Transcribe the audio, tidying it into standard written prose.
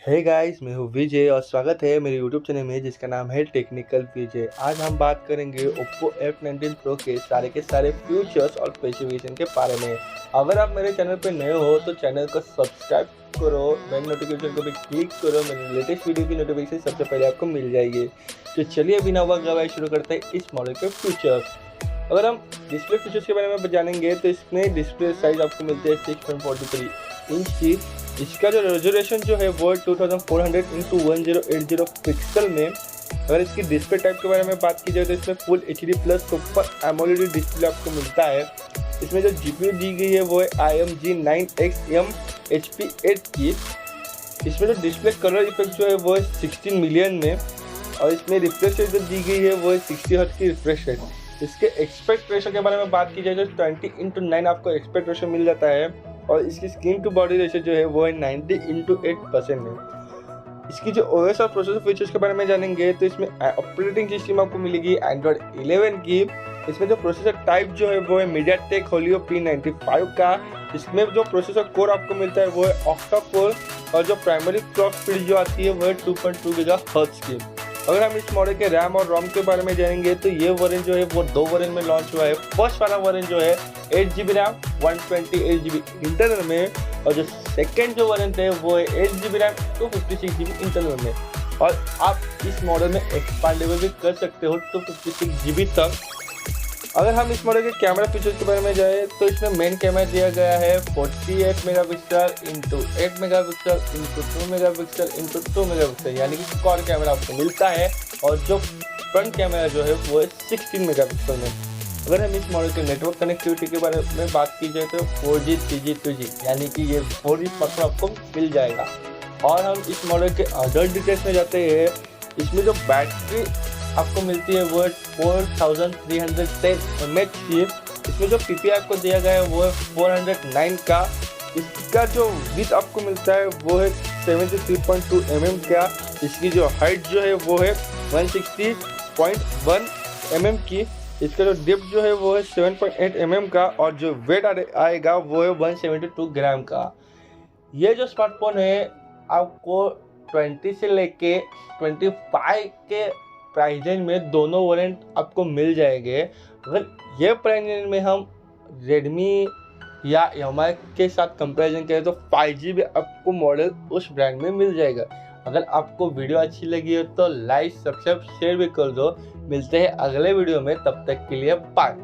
Hey guys, मैं हूँ विजय और स्वागत है मेरे यूट्यूब चैनल में जिसका नाम है टेक्निकल विजय। आज हम बात करेंगे Oppo F19 Pro के सारे फीचर्स और स्पेसिफिकेशन के बारे में। अगर आप मेरे चैनल पे नए हो तो चैनल को सब्सक्राइब करो, बेल नोटिफिकेशन को भी क्लिक करो, मेरे लेटेस्ट वीडियो की नोटिफिकेशन सबसे पहले आपको मिल जाएगी। तो चलिए बिना वक्त गवाए शुरू करते हैं इस मॉडल के फीचर्स। अगर हम डिस्प्ले फीचर्स के बारे में जानेंगे तो इसमें डिस्प्ले साइज आपको मिलती है 6.43 इंच की। इसका जो रेजोल्यूशन जो है वो 2400 x 1080 पिक्सल में। अगर इसकी डिस्प्ले टाइप के बारे में बात की जाए तो इसमें full HD plus super AMOLED display आपको मिलता है। इसमें जो GPU दी गई है वो है AMD 9X HP8 की। इसमें जो डिस्प्ले कलर इफेक्ट जो है वो है 16 मिलियन में, और इसमें रिफ्रेश रेट जो दी गई है वो है 60 हर्ट्ज की रिफ्रेश रेट। इसके एक्सपेक्ट रेशो के बारे में बात की जाए तो 20:9 आपको एक्सपेक्ट रेशो मिल जाता है, और इसकी स्क्रीन टू बॉडी रेशो जो है वो है 90:8% है। इसकी जो OS और प्रोसेसर फीचर्स के बारे में जानेंगे तो इसमें ऑपरेटिंग सिस्टम आपको मिलेगी Android 11 की। इसमें जो प्रोसेसर टाइप जो है वो है MediaTek Helio P95 का। इसमें जो प्रोसेसर कोर आपको मिलता है वो है ऑक्टा कोर, और जो प्राइमरी क्लॉक स्पीड जो आती है वो है 2.2 GHz की। अगर हम इस मॉडल के रैम और रोम के बारे में जानेंगे तो ये वेरिएंट जो है वो 2 वेरिएंट में लॉन्च हुआ है। फर्स्ट वाला वेरिएंट जो है 8GB रैम 128GB इंटरनल में, और जो सेकंड जो वेरिएंट है वो है 8GB रैम 256GB इंटरनल में। और आप इस मॉडल में एक्सपांडेबल भी कर सकते हो 256GB तक। अगर हम इस मॉडल के कैमरा फीचर्स के बारे में जाए तो इसमें मेन कैमरा दिया गया है 48 मेगापिक्सल × 8 मेगापिक्सल × 2 मेगापिक्सल × 2 मेगापिक्सल, यानी कि क्वाड कैमरा आपको मिलता है। और जो फ्रंट कैमरा जो है वो है 16 मेगापिक्सल में। अगर हम इस मॉडल के नेटवर्क कनेक्टिविटी के बारे में बात की जाए तो 4G 3G 2G यानी कि ये 4G स्मार्टफोन आपको मिल जाएगा। और हम इस मॉडल के अदर डिटेल्स में जाते हैं। इसमें जो बैटरी आपको मिलती है वो है 4310 mAh की। इसमें जो PPI आपको दिया गया है वो है 409 का। इसका जो विड्थ आपको मिलता है वो है 73.2 mm का। इसकी जो हाइट जो है वो है 160.1 mm की। इसका जो डेप्थ जो है वो है 7.8 mm का, और जो वेट आएगा वो है 172 ग्राम का। ये जो स्मार्टफोन है आपको 20 से लेके 25 के प्राइस रेंज में दोनों वेरिएंट आपको मिल जाएंगे। अगर ये प्राइस रेंज में हम रेडमी या MI के साथ कंपैरिजन करें तो 5G भी आपको मॉडल उस ब्रांड में मिल जाएगा। अगर आपको वीडियो अच्छी लगी हो तो लाइक सब्सक्राइब शेयर भी कर दो। मिलते हैं अगले वीडियो में, तब तक के लिए बाय।